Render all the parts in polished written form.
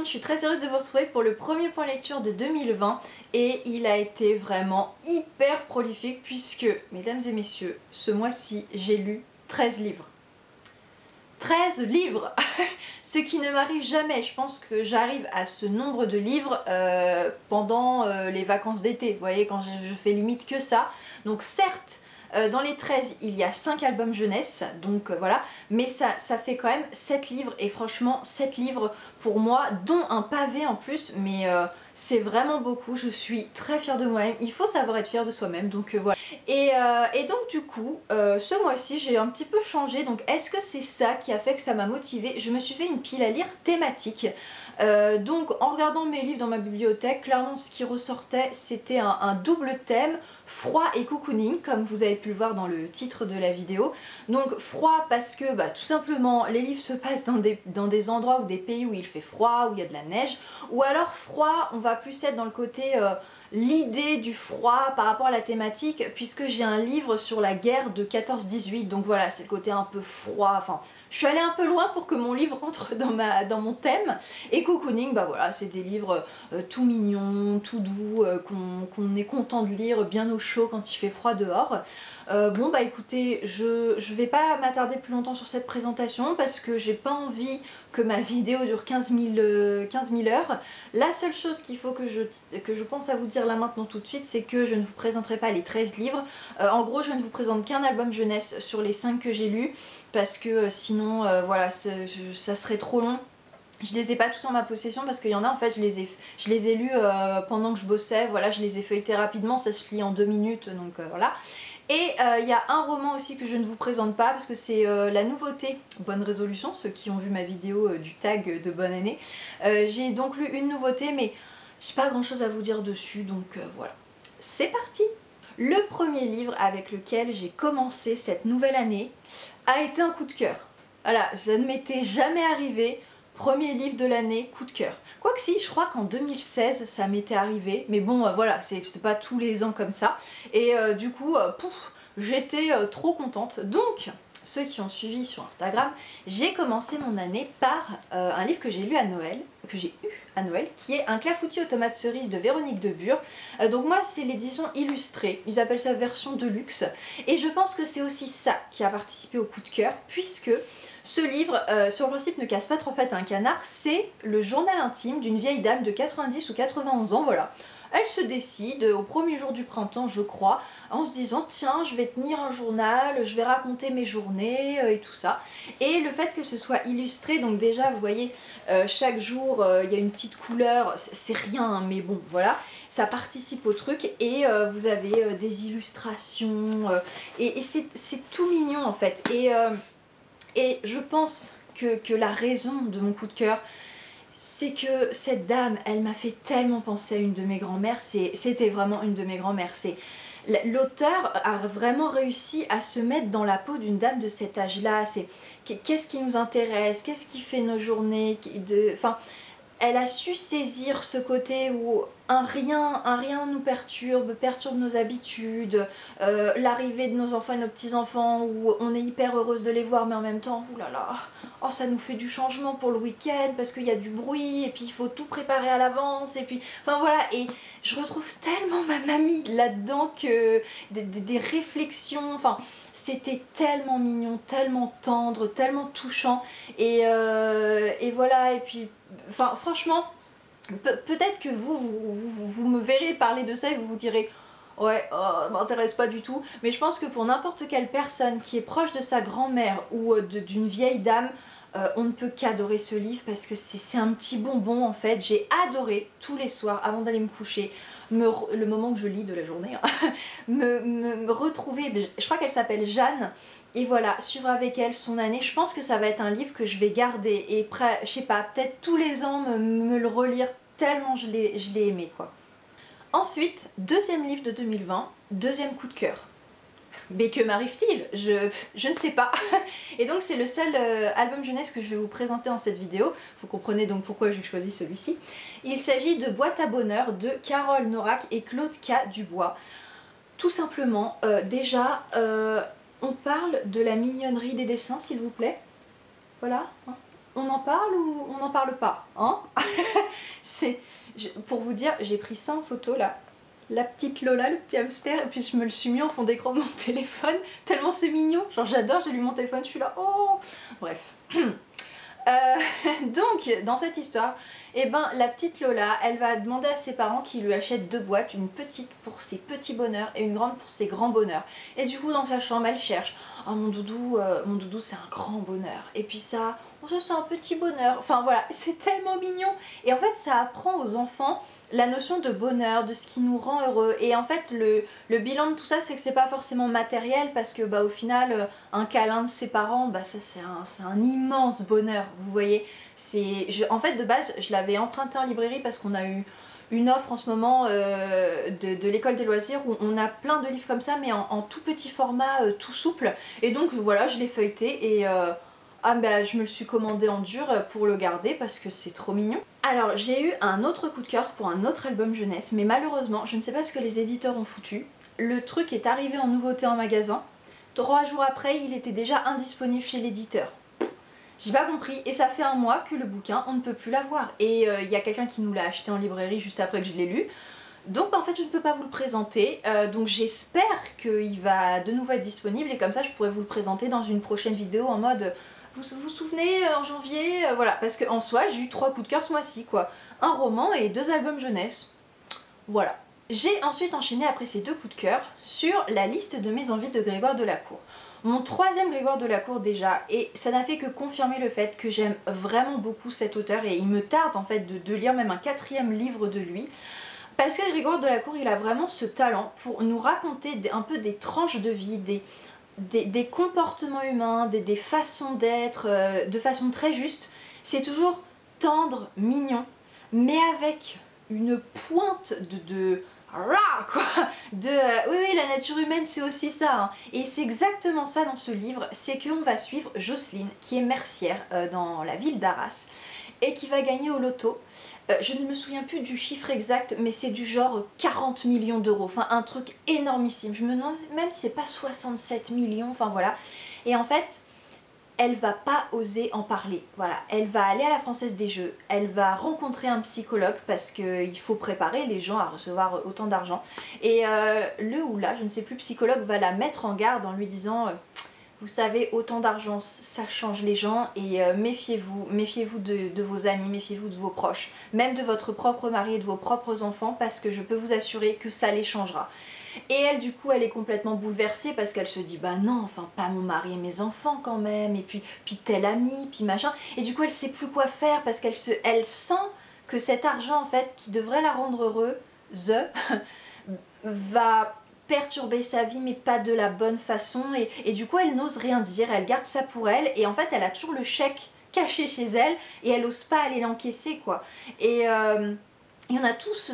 monde, je suis très heureuse de vous retrouver pour le premier point lecture de 2020 et il a été vraiment hyper prolifique puisque, mesdames et messieurs, ce mois-ci j'ai lu 13 livres. 13 livres ce qui ne m'arrive jamais. Je pense que j'arrive à ce nombre de livres pendant les vacances d'été, vous voyez, quand je fais limite que ça. Donc certes, dans les 13, il y a 5 albums jeunesse, donc voilà, mais ça fait quand même 7 livres, et franchement, 7 livres pour moi, dont un pavé en plus, mais c'est vraiment beaucoup. Je suis très fière de moi-même, il faut savoir être fière de soi-même, donc voilà. Et donc du coup, ce mois-ci, j'ai un petit peu changé, donc est-ce que c'est ça qui a fait que ça m'a motivée? Je me suis fait une pile à lire thématique. Donc en regardant mes livres dans ma bibliothèque, clairement ce qui ressortait c'était un double thème, froid et cocooning, comme vous avez pu le voir dans le titre de la vidéo. Donc froid parce que tout simplement les livres se passent dans des endroits ou des pays où il fait froid, où il y a de la neige, ou alors froid, on va plus être dans le côté l'idée du froid par rapport à la thématique, puisque j'ai un livre sur la guerre de 14-18, donc voilà, c'est le côté un peu froid. Enfin, je suis allée un peu loin pour que mon livre entre dans mon thème. Et cocooning, voilà, c'est des livres tout mignons, tout doux, qu'on est content de lire bien au chaud quand il fait froid dehors. Bon écoutez, je vais pas m'attarder plus longtemps sur cette présentation parce que j'ai pas envie que ma vidéo dure 15 000 heures. La seule chose qu'il faut que je pense à vous dire là maintenant tout de suite, c'est que je ne vous présenterai pas les 13 livres. En gros, je ne vous présente qu'un album jeunesse sur les 5 que j'ai lus, parce que sinon voilà, ça serait trop long. Je les ai pas tous en ma possession parce qu'il y en a en fait je les ai lus pendant que je bossais, voilà, je les ai feuilletés rapidement, ça se lit en 2 minutes, donc voilà. Et il y a un roman aussi que je ne vous présente pas parce que c'est la nouveauté, bonne résolution, ceux qui ont vu ma vidéo du tag de bonne année. J'ai donc lu une nouveauté, mais j'ai pas grand chose à vous dire dessus, donc voilà. C'est parti! Le premier livre avec lequel j'ai commencé cette nouvelle année a été un coup de cœur. Voilà, ça ne m'était jamais arrivé. Premier livre de l'année, coup de cœur. Quoique si, je crois qu'en 2016 ça m'était arrivé, mais bon voilà, c'est pas tous les ans comme ça. Et du coup, j'étais trop contente. Donc, ceux qui ont suivi sur Instagram, j'ai commencé mon année par un livre que j'ai lu à Noël, que j'ai eu à Noël, qui est Un clafoutis aux tomates cerises de Véronique Debure. Donc moi c'est l'édition illustrée, ils appellent ça version de luxe, et je pense que c'est aussi ça qui a participé au coup de cœur, puisque ce livre, sur le principe, ne casse pas trop pattes à un canard. C'est le journal intime d'une vieille dame de 90 ou 91 ans, voilà. Elle se décide au premier jour du printemps, je crois, en se disant tiens, je vais tenir un journal, je vais raconter mes journées et tout ça. Et le fait que ce soit illustré, donc déjà vous voyez, chaque jour il y a une petite couleur, c'est rien, hein, mais bon voilà, ça participe au truc. Et vous avez des illustrations, et c'est tout mignon en fait. Et je pense que la raison de mon coup de cœur, c'est que cette dame, elle m'a fait tellement penser à une de mes grand-mères. C'était vraiment une de mes grand-mères. L'auteur a vraiment réussi à se mettre dans la peau d'une dame de cet âge-là. Qu'est-ce qui nous intéresse, qu'est-ce qui fait nos journées, enfin, elle a su saisir ce côté où un rien nous perturbe nos habitudes, l'arrivée de nos enfants et nos petits-enfants où on est hyper heureuse de les voir, mais en même temps, oulala, oh, ça nous fait du changement pour le week-end parce qu'il y a du bruit et puis il faut tout préparer à l'avance, et puis, enfin voilà, et je retrouve tellement ma mamie là-dedans, que des réflexions, enfin, c'était tellement mignon, tellement tendre, tellement touchant, et voilà, et puis, enfin, franchement, peut-être que vous me verrez parler de ça et vous vous direz ouais, m'intéresse pas du tout, mais je pense que pour n'importe quelle personne qui est proche de sa grand-mère ou d'une vieille dame, on ne peut qu'adorer ce livre parce que c'est un petit bonbon en fait. J'ai adoré tous les soirs avant d'aller me coucher, le moment que je lis de la journée, hein, me retrouver, je crois qu'elle s'appelle Jeanne, et voilà, suivre avec elle son année. Je pense que ça va être un livre que je vais garder et je sais pas, peut-être tous les ans me le relire, tellement je l'ai aimé quoi. Ensuite, deuxième livre de 2020, deuxième coup de cœur. Mais que m'arrive-t-il? Je ne sais pas. Et donc c'est le seul album jeunesse que je vais vous présenter en cette vidéo. Vous comprenez donc pourquoi j'ai choisi celui-ci. Il s'agit de Boîte à bonheur de Carole Norac et Claude K. Dubois. Tout simplement, déjà, on parle de la mignonnerie des dessins, s'il vous plaît. Voilà. Hein. On en parle ou on n'en parle pas, hein? Pour vous dire, j'ai pris ça en photo là. La petite Lola, le petit hamster, et puis je me le suis mis en fond d'écran de mon téléphone, tellement c'est mignon. Genre j'adore, j'ai lu mon téléphone, je suis là, oh. Bref. Donc, dans cette histoire, eh ben, la petite Lola, elle va demander à ses parents qu'ils lui achètent 2 boîtes, une petite pour ses petits bonheurs et une grande pour ses grands bonheurs. Et du coup, dans sa chambre, elle cherche, oh mon doudou c'est un grand bonheur. Et puis ça, oh ça c'est un petit bonheur. Enfin voilà, c'est tellement mignon. Et en fait, ça apprend aux enfants la notion de bonheur, de ce qui nous rend heureux. Et en fait, le bilan de tout ça, c'est que c'est pas forcément matériel parce que bah, au final, un câlin de ses parents, bah, ça c'est un immense bonheur, vous voyez. En fait, de base, je l'avais emprunté en librairie parce qu'on a eu une offre en ce moment de l'école des loisirs où on a plein de livres comme ça, mais en tout petit format, tout souple. Et donc voilà, je l'ai feuilleté et ah bah, je me le suis commandé en dur pour le garder parce que c'est trop mignon. Alors j'ai eu un autre coup de cœur pour un autre album jeunesse, mais malheureusement je ne sais pas ce que les éditeurs ont foutu. Le truc est arrivé en nouveauté en magasin. 3 jours après, il était déjà indisponible chez l'éditeur. J'ai pas compris et ça fait un mois que le bouquin on ne peut plus l'avoir. Et il y a quelqu'un qui nous l'a acheté en librairie juste après que je l'ai lu. Donc en fait je ne peux pas vous le présenter, donc j'espère qu'il va de nouveau être disponible et comme ça je pourrai vous le présenter dans une prochaine vidéo en mode vous vous souvenez en janvier, voilà, parce qu'en soi j'ai eu 3 coups de cœur ce mois-ci quoi, un roman et 2 albums jeunesse, voilà. J'ai ensuite enchaîné après ces 2 coups de cœur sur la liste de mes envies de Grégoire Delacour. Mon 3e Grégoire Delacour déjà, et ça n'a fait que confirmer le fait que j'aime vraiment beaucoup cet auteur et il me tarde en fait de lire même un 4e livre de lui. Parce que Grégoire Delacour, il a vraiment ce talent pour nous raconter un peu des tranches de vie, des comportements humains, des façons d'être, de façon très juste. C'est toujours tendre, mignon, mais avec une pointe quoi, oui, oui, la nature humaine, c'est aussi ça. Hein. Et c'est exactement ça dans ce livre, c'est qu'on va suivre Jocelyne, qui est mercière dans la ville d'Arras, et qui va gagner au loto. Je ne me souviens plus du chiffre exact, mais c'est du genre 40 millions d'euros. Enfin, un truc énormissime. Je me demande même si c'est pas 67 millions. Enfin, voilà. Et en fait, elle va pas oser en parler. Voilà. Elle va aller à la Française des Jeux. Elle va rencontrer un psychologue parce qu'il faut préparer les gens à recevoir autant d'argent. Et le ou la, je ne sais plus, psychologue va la mettre en garde en lui disant... vous savez, autant d'argent, ça change les gens et méfiez-vous de vos amis, méfiez-vous de vos proches, même de votre propre mari et de vos propres enfants parce que je peux vous assurer que ça les changera. Et elle, du coup, elle est complètement bouleversée parce qu'elle se dit, bah non, enfin, pas mon mari et mes enfants quand même, et puis tel ami, puis machin. Et du coup, elle sait plus quoi faire parce elle sent que cet argent, en fait, qui devrait la rendre heureuse, va perturber sa vie mais pas de la bonne façon et du coup elle n'ose rien dire, elle garde ça pour elle et en fait elle a toujours le chèque caché chez elle et elle n'ose pas aller l'encaisser quoi et on a tous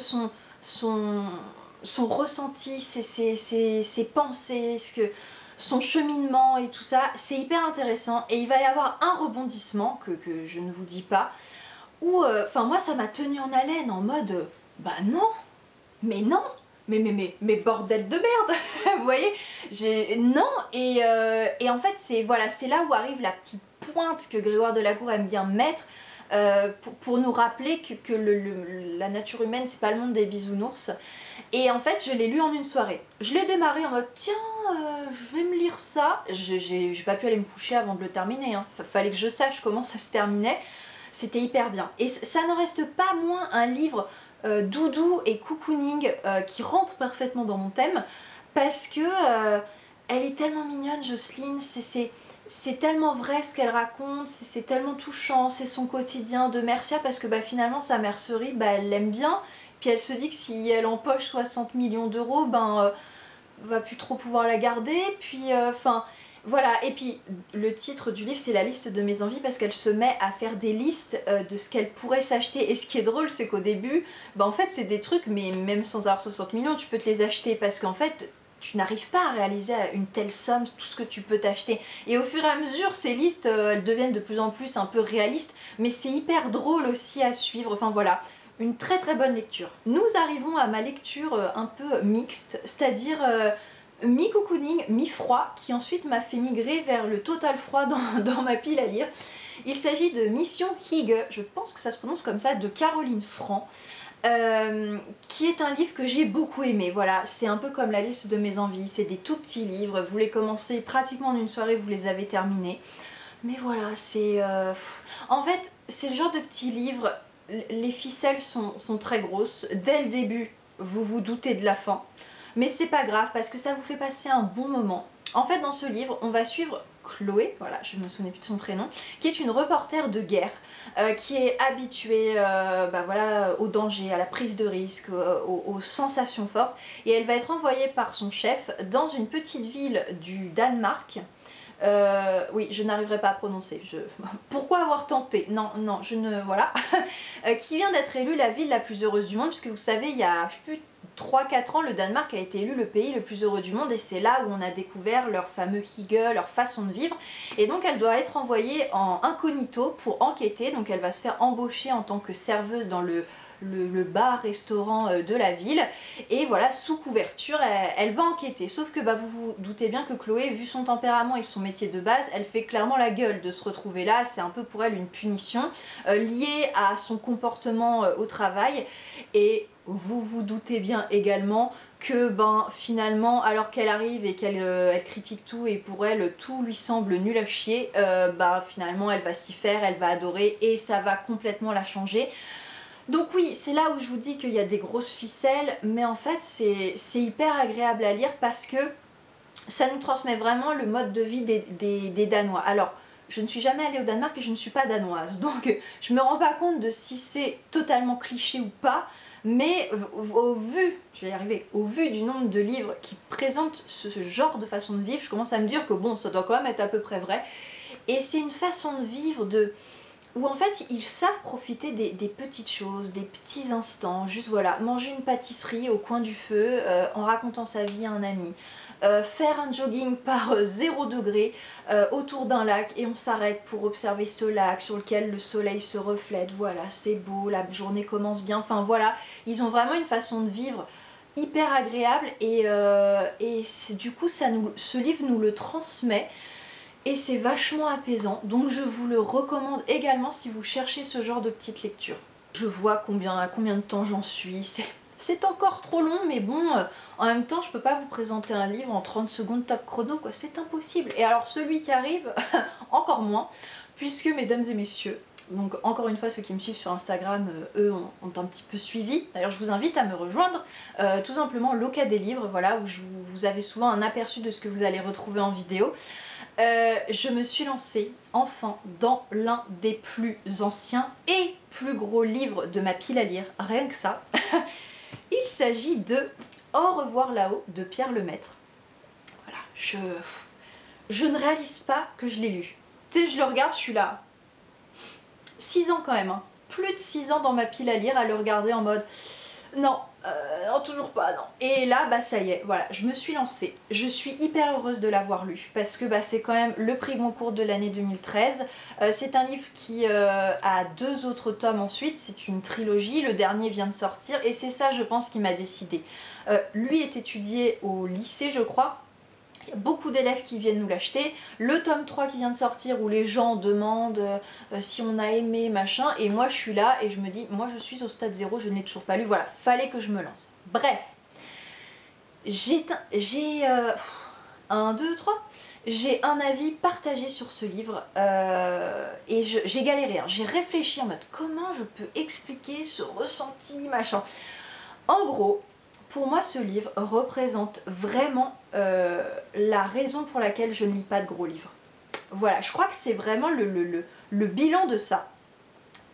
son ressenti, ses pensées, son cheminement et tout ça, c'est hyper intéressant et il va y avoir un rebondissement que je ne vous dis pas où enfin moi ça m'a tenu en haleine en mode bah non mais non mais bordel de merde vous voyez non et en fait c'est voilà, c'est là où arrive la petite pointe que Grégoire Delacour aime bien mettre pour nous rappeler que la nature humaine c'est pas le monde des bisounours et en fait je l'ai lu en une soirée, je l'ai démarré en mode tiens je vais me lire ça, j'ai pas pu aller me coucher avant de le terminer hein. Fallait que je sache comment ça se terminait, c'était hyper bien et ça n'en reste pas moins un livre doudou et cocooning qui rentre parfaitement dans mon thème parce que elle est tellement mignonne Jocelyne, c'est tellement vrai ce qu'elle raconte, c'est tellement touchant, c'est son quotidien de mercière parce que bah, finalement sa mercerie bah, elle l'aime bien puis elle se dit que si elle empoche 60 millions d'euros ben va plus trop pouvoir la garder puis enfin voilà, et puis le titre du livre c'est la liste de mes envies parce qu'elle se met à faire des listes de ce qu'elle pourrait s'acheter et ce qui est drôle c'est qu'au début bah en fait c'est des trucs mais même sans avoir 60 millions tu peux te les acheter parce qu'en fait tu n'arrives pas à réaliser à une telle somme tout ce que tu peux t'acheter et au fur et à mesure ces listes elles deviennent de plus en plus un peu réalistes mais c'est hyper drôle aussi à suivre, enfin voilà, une très très bonne lecture. Nous arrivons à ma lecture un peu mixte, c'est-à-dire mi-cocooning, mi-froid, qui ensuite m'a fait migrer vers le total froid dans ma pile à lire. Il s'agit de Mission Hygge, je pense que ça se prononce comme ça, de Caroline Franc. Qui est un livre que j'ai beaucoup aimé. Voilà, c'est un peu comme la liste de mes envies, c'est des tout petits livres, vous les commencez pratiquement en une soirée, vous les avez terminés. Mais voilà, c'est... En fait, c'est le genre de petits livres, les ficelles sont très grosses. Dès le début, vous vous doutez de la fin. Mais c'est pas grave parce que ça vous fait passer un bon moment. En fait, dans ce livre, on va suivre Chloé, voilà, je me souvenais plus de son prénom, qui est une reporter de guerre, qui est habituée voilà, au danger, à la prise de risque, aux sensations fortes. Et elle va être envoyée par son chef dans une petite ville du Danemark. Oui, je n'arriverai pas à prononcer. Pourquoi avoir tenté? Non, non, je ne... Voilà. Qui vient d'être élue la ville la plus heureuse du monde, puisque vous savez, il y a plus 3-4 ans, le Danemark a été élu le pays le plus heureux du monde, et c'est là où on a découvert leur fameux hygge, leur façon de vivre. Et donc, elle doit être envoyée en incognito pour enquêter. Donc, elle va se faire embaucher en tant que serveuse dans le bar-restaurant de la ville, et voilà, sous couverture, elle va enquêter. Sauf que vous vous doutez bien que Chloé, vu son tempérament et son métier de base, elle fait clairement la gueule de se retrouver là. C'est un peu pour elle une punition liée à son comportement au travail. Et vous vous doutez bien également que finalement, alors qu'elle arrive et qu'elle elle critique tout et pour elle tout lui semble nul à chier, finalement elle va s'y faire, elle va adorer et ça va complètement la changer. Donc oui, c'est là où je vous dis qu'il y a des grosses ficelles, mais en fait c'est hyper agréable à lire parce que ça nous transmet vraiment le mode de vie des Danois. Alors, je ne suis jamais allée au Danemark et je ne suis pas danoise, donc je me rends pas compte de si c'est totalement cliché ou pas, mais au vu, je vais y arriver, au vu du nombre de livres qui présentent ce genre de façon de vivre, je commence à me dire que bon, ça doit quand même être à peu près vrai. Et c'est une façon de vivre où en fait ils savent profiter des petites choses, des petits instants, juste voilà, manger une pâtisserie au coin du feu en racontant sa vie à un ami, faire un jogging par 0 degré autour d'un lac et on s'arrête pour observer ce lac sur lequel le soleil se reflète, voilà, c'est beau, la journée commence bien, enfin voilà, ils ont vraiment une façon de vivre hyper agréable et du coup ce livre nous le transmet. Et c'est vachement apaisant, donc je vous le recommande également si vous cherchez ce genre de petite lecture. Je vois à combien de temps j'en suis, c'est encore trop long, mais bon, en même temps, je peux pas vous présenter un livre en 30 secondes top chrono, quoi, c'est impossible. Et alors celui qui arrive, encore moins, puisque mesdames et messieurs, donc encore une fois ceux qui me suivent sur Instagram, eux ont un petit peu suivi. D'ailleurs je vous invite à me rejoindre, tout simplement Loca des livres, voilà, où vous avez souvent un aperçu de ce que vous allez retrouver en vidéo. Je me suis lancée enfin dans l'un des plus anciens et plus gros livres de ma pile à lire, rien que ça. Il s'agit de Au revoir là-haut de Pierre Lemaitre. Voilà, je ne réalise pas que je l'ai lu. Tu sais, je le regarde, je suis là. 6 ans quand même, hein. Plus de 6 ans dans ma pile à lire, à le regarder en mode non, non, toujours pas, non. Et là, ça y est, voilà, je me suis lancée. Je suis hyper heureuse de l'avoir lu parce que c'est quand même le prix Goncourt de l'année 2013. C'est un livre qui a 2 autres tomes ensuite, c'est une trilogie, le dernier vient de sortir et c'est ça, je pense, qui m'a décidée. Lui est étudié au lycée, je crois. Il y a beaucoup d'élèves qui viennent nous l'acheter. Le tome 3 qui vient de sortir où les gens demandent si on a aimé, machin. Et moi, je suis là et je me dis, moi, je suis au stade 0, je ne l'ai toujours pas lu. Voilà, fallait que je me lance. Bref, j'ai un avis partagé sur ce livre et j'ai galéré. J'ai réfléchi en mode, comment je peux expliquer ce ressenti, machin. En gros, pour moi, ce livre représente vraiment la raison pour laquelle je ne lis pas de gros livres. Voilà, je crois que c'est vraiment le bilan de ça.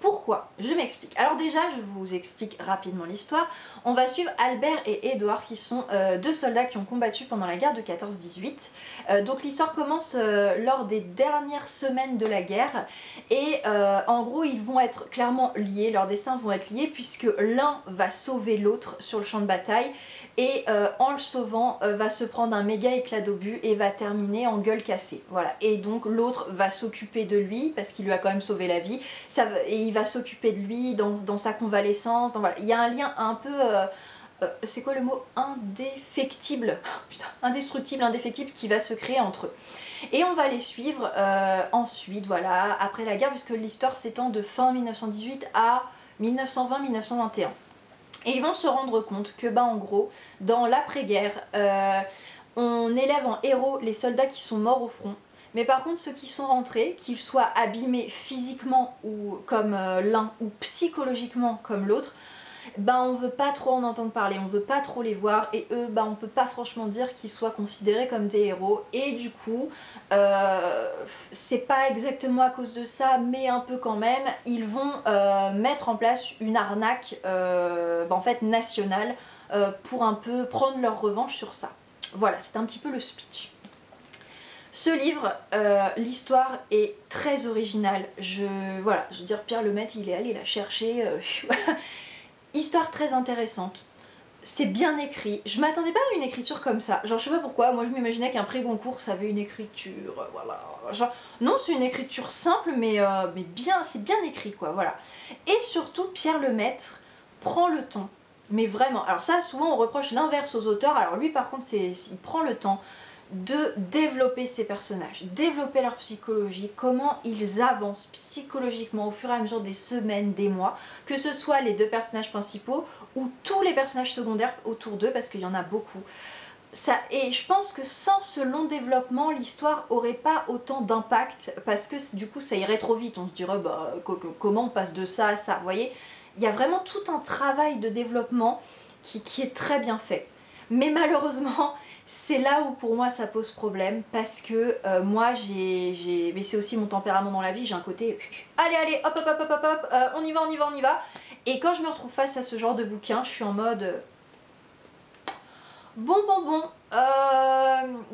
Pourquoi? Je m'explique. Alors déjà, je vous explique rapidement l'histoire. On va suivre Albert et Édouard qui sont 2 soldats qui ont combattu pendant la guerre de 14-18. Donc l'histoire commence lors des dernières semaines de la guerre et en gros ils vont être clairement liés, leurs destins vont être liés puisque l'un va sauver l'autre sur le champ de bataille et en le sauvant va se prendre un méga éclat d'obus et va terminer en gueule cassée. Voilà. Et donc l'autre va s'occuper de lui parce qu'il lui a quand même sauvé la vie et il va s'occuper de lui dans sa convalescence. Voilà. Il y a un lien un peu c'est quoi le mot, indéfectible, putain, indestructible, indéfectible qui va se créer entre eux. Et on va les suivre ensuite, voilà, après la guerre, puisque l'histoire s'étend de fin 1918 à 1920-1921. Et ils vont se rendre compte que, en gros, dans l'après-guerre, on élève en héros les soldats qui sont morts au front. Mais par contre, ceux qui sont rentrés, qu'ils soient abîmés physiquement ou comme l'un ou psychologiquement comme l'autre, on veut pas trop en entendre parler, on veut pas trop les voir, et eux, on peut pas franchement dire qu'ils soient considérés comme des héros. Et du coup, c'est pas exactement à cause de ça, mais un peu quand même, ils vont mettre en place une arnaque en fait nationale pour un peu prendre leur revanche sur ça. Voilà, c'est un petit peu le speech. Ce livre, l'histoire est très originale. Voilà, je veux dire, Pierre Lemaitre, il est allé la chercher. Histoire très intéressante. C'est bien écrit. Je m'attendais pas à une écriture comme ça. Genre, je sais pas pourquoi. Moi, je m'imaginais qu'un prix Goncourt, ça avait une écriture. Voilà. Genre, non, c'est une écriture simple, mais bien, c'est bien écrit, quoi. Voilà. Et surtout, Pierre Lemaitre prend le temps. Mais vraiment. Alors, ça, souvent, on reproche l'inverse aux auteurs. Alors, lui, par contre, il prend le temps de développer ces personnages, développer leur psychologie, comment ils avancent psychologiquement au fur et à mesure des semaines, des mois, que ce soit les deux personnages principaux ou tous les personnages secondaires autour d'eux, parce qu'il y en a beaucoup. Et je pense que sans ce long développement, l'histoire aurait pas autant d'impact, parce que du coup ça irait trop vite, on se dirait comment on passe de ça à ça, vous voyez. Il y a vraiment tout un travail de développement qui est très bien fait. Mais malheureusement, c'est là où pour moi ça pose problème, parce que moi mais c'est aussi mon tempérament dans la vie, j'ai un côté allez hop hop hop hop hop hop, on y va on y va on y va. Et quand je me retrouve face à ce genre de bouquin, je suis en mode bon,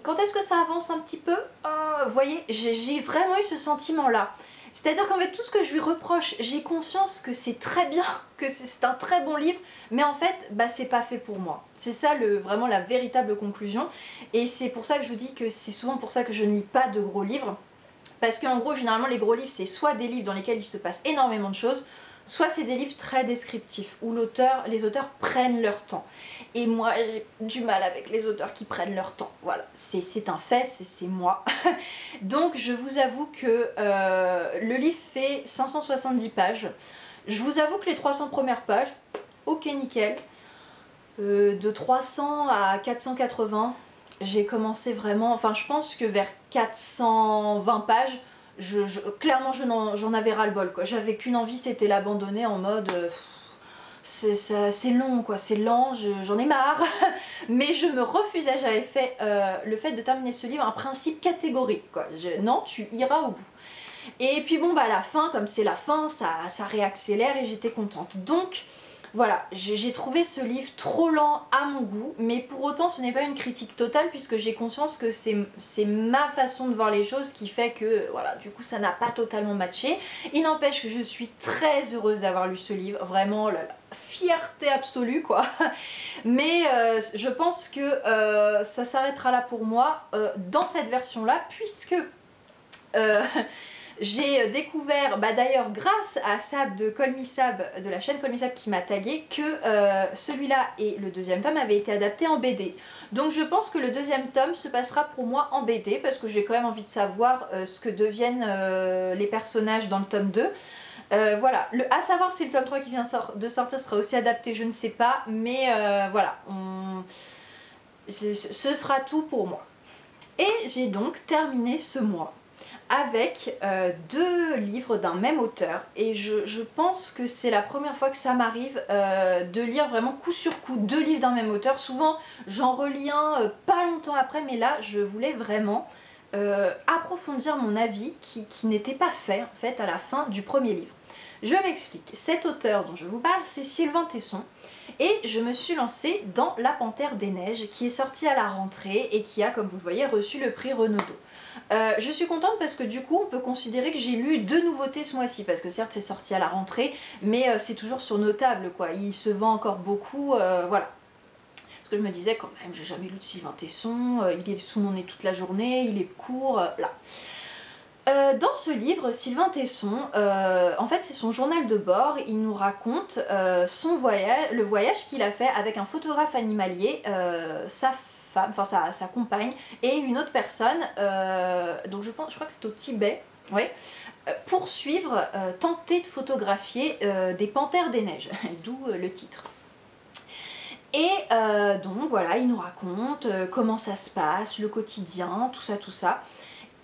quand est-ce que ça avance un petit peu, vous voyez, j'ai vraiment eu ce sentiment là. C'est-à-dire qu'en fait, tout ce que je lui reproche, j'ai conscience que c'est très bien, que c'est un très bon livre, mais en fait, c'est pas fait pour moi. C'est ça vraiment la véritable conclusion. Et c'est pour ça que je vous dis que c'est souvent pour ça que je ne lis pas de gros livres. Parce qu'en gros, généralement, les gros livres, c'est soit des livres dans lesquels il se passe énormément de choses, soit c'est des livres très descriptifs, où les auteurs prennent leur temps. Et moi, j'ai du mal avec les auteurs qui prennent leur temps. Voilà, c'est un fait, c'est moi. Donc, je vous avoue que le livre fait 570 pages. Je vous avoue que les 300 premières pages, ok, nickel. De 300 à 480, j'ai commencé vraiment, enfin je pense que vers 420 pages, clairement j'en avais ras le bol, quoi. J'avais qu'une envie, c'était l'abandonner en mode c'est long, quoi, c'est lent, j'en ai marre. Mais je me refusais, j'avais fait le fait de terminer ce livre un principe catégorique, quoi. Non, tu iras au bout. Et puis à la fin, comme c'est la fin, ça réaccélère et j'étais contente. Donc voilà, j'ai trouvé ce livre trop lent à mon goût, mais pour autant ce n'est pas une critique totale, puisque j'ai conscience que c'est ma façon de voir les choses qui fait que voilà, du coup ça n'a pas totalement matché. Il n'empêche que je suis très heureuse d'avoir lu ce livre, vraiment la fierté absolue, quoi. Mais je pense que ça s'arrêtera là pour moi dans cette version là, puisque j'ai découvert, d'ailleurs grâce à Sab de Call Me Sab, de la chaîne Call Me Sab, qui m'a tagué, que celui-là et le deuxième tome avaient été adaptés en BD. Donc je pense que le deuxième tome se passera pour moi en BD, parce que j'ai quand même envie de savoir ce que deviennent les personnages dans le tome 2. Voilà, à savoir si le tome 3 qui vient de sortir sera aussi adapté, je ne sais pas, mais voilà, ce sera tout pour moi. Et j'ai donc terminé ce mois avec deux livres d'un même auteur, et je pense que c'est la première fois que ça m'arrive de lire vraiment coup sur coup deux livres d'un même auteur. Souvent j'en relis un pas longtemps après, mais là je voulais vraiment approfondir mon avis qui n'était pas fait en fait à la fin du premier livre. Je m'explique, cet auteur dont je vous parle, c'est Sylvain Tesson, et je me suis lancée dans La Panthère des Neiges, qui est sortie à la rentrée et qui a, comme vous le voyez, reçu le prix Renaudot. Je suis contente parce que du coup on peut considérer que j'ai lu deux nouveautés ce mois-ci, parce que certes c'est sorti à la rentrée, mais c'est toujours sur nos tables, quoi. Il se vend encore beaucoup, voilà. Parce que je me disais quand même, j'ai jamais lu de Sylvain Tesson, il est sous mon nez toute la journée, il est court, là. Dans ce livre, Sylvain Tesson, en fait c'est son journal de bord, il nous raconte son voyage, le voyage qu'il a fait avec un photographe animalier, sa femme, enfin sa compagne et une autre personne, donc je crois que c'est au Tibet, ouais, pour suivre, tenter de photographier des panthères des neiges, d'où le titre. Et donc voilà, il nous raconte comment ça se passe, le quotidien, tout ça, tout ça.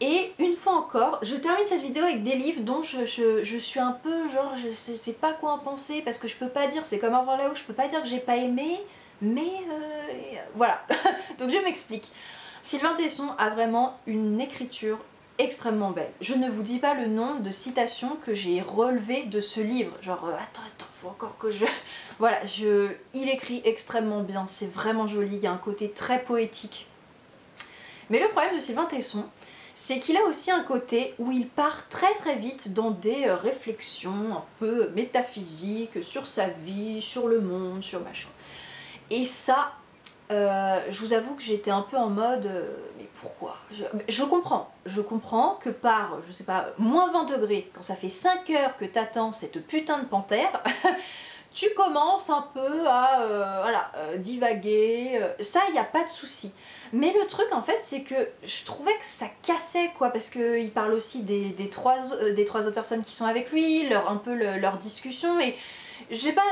Et une fois encore, je termine cette vidéo avec des livres dont je suis un peu genre, je sais pas quoi en penser, parce que je peux pas dire, c'est comme Au revoir là-haut, je peux pas dire que j'ai pas aimé, mais voilà. Donc je m'explique. Sylvain Tesson a vraiment une écriture extrêmement belle. Je ne vous dis pas le nombre de citations que j'ai relevées de ce livre. Genre, attends, faut encore que je... Voilà, il écrit extrêmement bien, c'est vraiment joli, il y a un côté très poétique. Mais le problème de Sylvain Tesson, c'est qu'il a aussi un côté où il part très très vite dans des réflexions un peu métaphysiques sur sa vie, sur le monde, sur machin. Et ça, je vous avoue que j'étais un peu en mode mais pourquoi je comprends que par, je sais pas, moins 20 degrés, quand ça fait 5 heures que t'attends cette putain de panthère, tu commences un peu à voilà, divaguer, ça il n'y a pas de souci. Mais le truc en fait c'est que je trouvais que ça cassait quoi, parce qu'il parle aussi des trois autres personnes qui sont avec lui, un peu leur discussion, et je sais pas,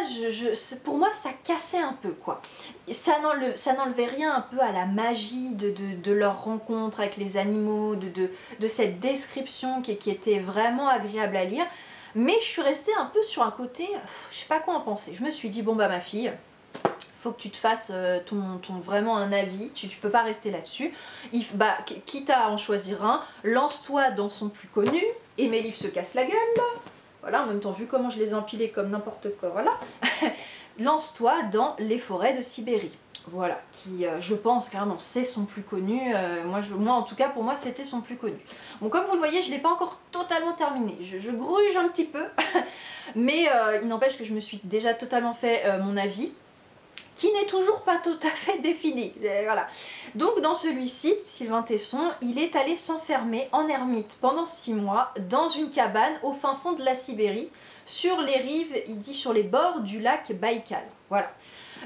pour moi ça cassait un peu quoi. Ça n'enlevait rien un peu à la magie de leur rencontre avec les animaux, de cette description qui était vraiment agréable à lire. Mais je suis restée un peu sur un côté, je sais pas quoi en penser. Je me suis dit, bon bah ma fille, faut que tu te fasses vraiment un avis, tu peux pas rester là-dessus. Bah, quitte à en choisir un, lance-toi dans son plus connu, et mes livres se cassent la gueule. Voilà, en même temps, vu comment je les ai empilés comme n'importe quoi, voilà. Lance-toi dans Les forêts de Sibérie. Voilà, qui je pense clairement c'est son plus connu, moi en tout cas pour moi c'était son plus connu. Bon, comme vous le voyez, je ne l'ai pas encore totalement terminé, je gruge un petit peu, mais il n'empêche que je me suis déjà totalement fait mon avis, qui n'est toujours pas tout à fait défini. Voilà. Donc dans celui-ci, Sylvain Tesson, il est allé s'enfermer en ermite pendant 6 mois dans une cabane au fin fond de la Sibérie, sur les rives, il dit sur les bords du lac Baïkal. Voilà.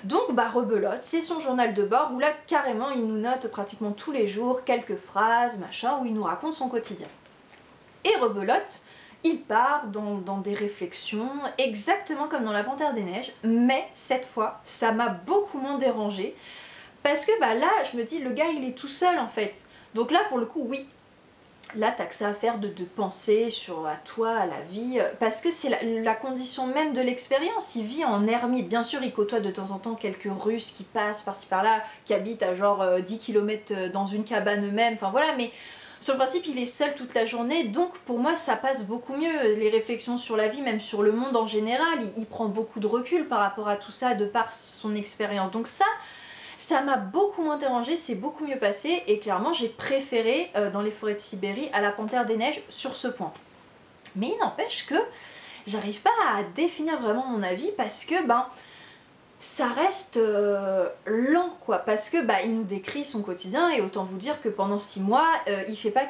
Donc bah rebelote, c'est son journal de bord où là carrément il nous note pratiquement tous les jours quelques phrases, machin, où il nous raconte son quotidien. Et rebelote, il part dans des réflexions exactement comme dans La Panthère des Neiges, mais cette fois ça m'a beaucoup moins dérangée, parce que bah là je me dis le gars il est tout seul en fait. Donc là pour le coup oui, là t'as que ça à faire de penser à toi, à la vie, parce que c'est la condition même de l'expérience. Il vit en ermite, bien sûr il côtoie de temps en temps quelques Russes qui passent par-ci par-là, qui habitent à genre 10 km dans une cabane eux-mêmes, enfin voilà, mais sur le principe il est seul toute la journée, donc pour moi ça passe beaucoup mieux. Les réflexions sur la vie, même sur le monde en général, il prend beaucoup de recul par rapport à tout ça de par son expérience, donc ça m'a beaucoup moins dérangé, c'est beaucoup mieux passé, et clairement j'ai préféré dans Les forêts de Sibérie à La Panthère des Neiges sur ce point. Mais il n'empêche que j'arrive pas à définir vraiment mon avis, parce que ça reste lent quoi, parce que il nous décrit son quotidien, et autant vous dire que pendant 6 mois il fait pas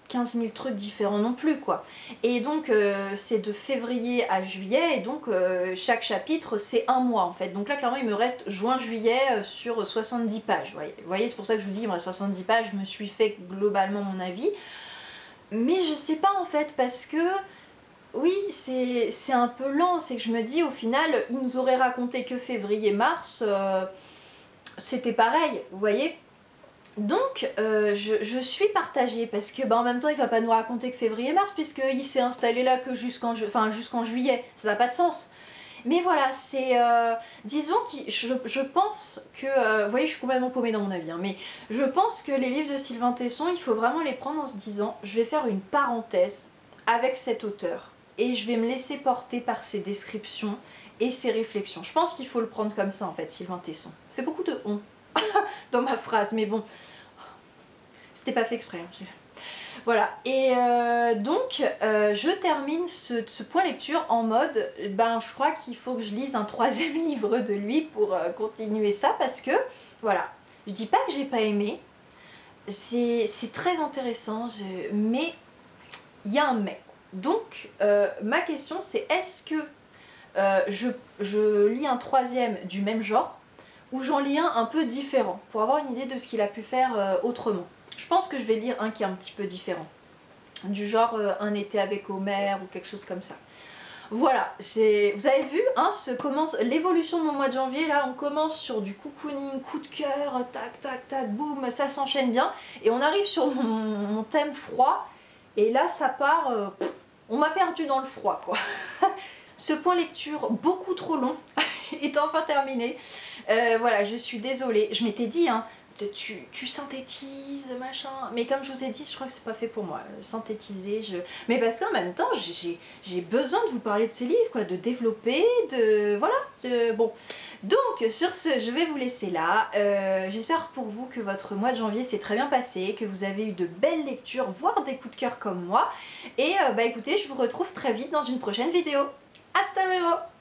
15 000 trucs différents non plus quoi. Et donc c'est de février à juillet, et donc chaque chapitre c'est un mois en fait. Donc là clairement il me reste juin-juillet sur 70 pages. Vous voyez, c'est pour ça que je vous dis il me reste 70 pages, je me suis fait globalement mon avis. Mais je sais pas en fait, parce que oui, c'est un peu lent, c'est que je me dis au final, il nous aurait raconté que février-mars, c'était pareil, vous voyez. Donc je suis partagée, parce que en même temps il va pas nous raconter que février-mars, puisqu'il s'est installé là que jusqu'en juillet, ça n'a pas de sens. Mais voilà, c'est disons que je pense que vous voyez, je suis complètement paumée dans mon avis, hein, mais je pense que les livres de Sylvain Tesson, il faut vraiment les prendre en se disant, je vais faire une parenthèse avec cet auteur et je vais me laisser porter par ses descriptions et ses réflexions. Je pense qu'il faut le prendre comme ça en fait, Sylvain Tesson. Fait beaucoup de on dans ma phrase, mais bon, c'était pas fait exprès, hein. Voilà, et donc je termine ce point lecture en mode, je crois qu'il faut que je lise un 3e livre de lui pour continuer ça, parce que, voilà, je dis pas que j'ai pas aimé, c'est très intéressant, mais il y a un mais. Donc ma question c'est, est-ce que je lis un troisième du même genre, ou j'en lis un peu différent, pour avoir une idée de ce qu'il a pu faire autrement. Je pense que je vais lire un qui est un petit peu différent, du genre Un été avec Homer ou quelque chose comme ça. Voilà, vous avez vu, hein, commence l'évolution de mon mois de janvier. Là, on commence sur du cocooning, coup de cœur, tac, tac, tac, boum, ça s'enchaîne bien. Et on arrive sur mon thème froid. Et là, ça part, on m'a perdu dans le froid, quoi. Ce point lecture beaucoup trop long est enfin terminé. Voilà, je suis désolée. Je m'étais dit, hein, tu synthétises, machin. Mais comme je vous ai dit, je crois que c'est pas fait pour moi. Synthétiser, mais parce qu'en même temps, j'ai besoin de vous parler de ces livres, quoi, de développer, voilà. Bon. Donc, sur ce, je vais vous laisser là. J'espère pour vous que votre mois de janvier s'est très bien passé, que vous avez eu de belles lectures, voire des coups de cœur comme moi. Et bah écoutez, je vous retrouve très vite dans une prochaine vidéo. Hasta luego!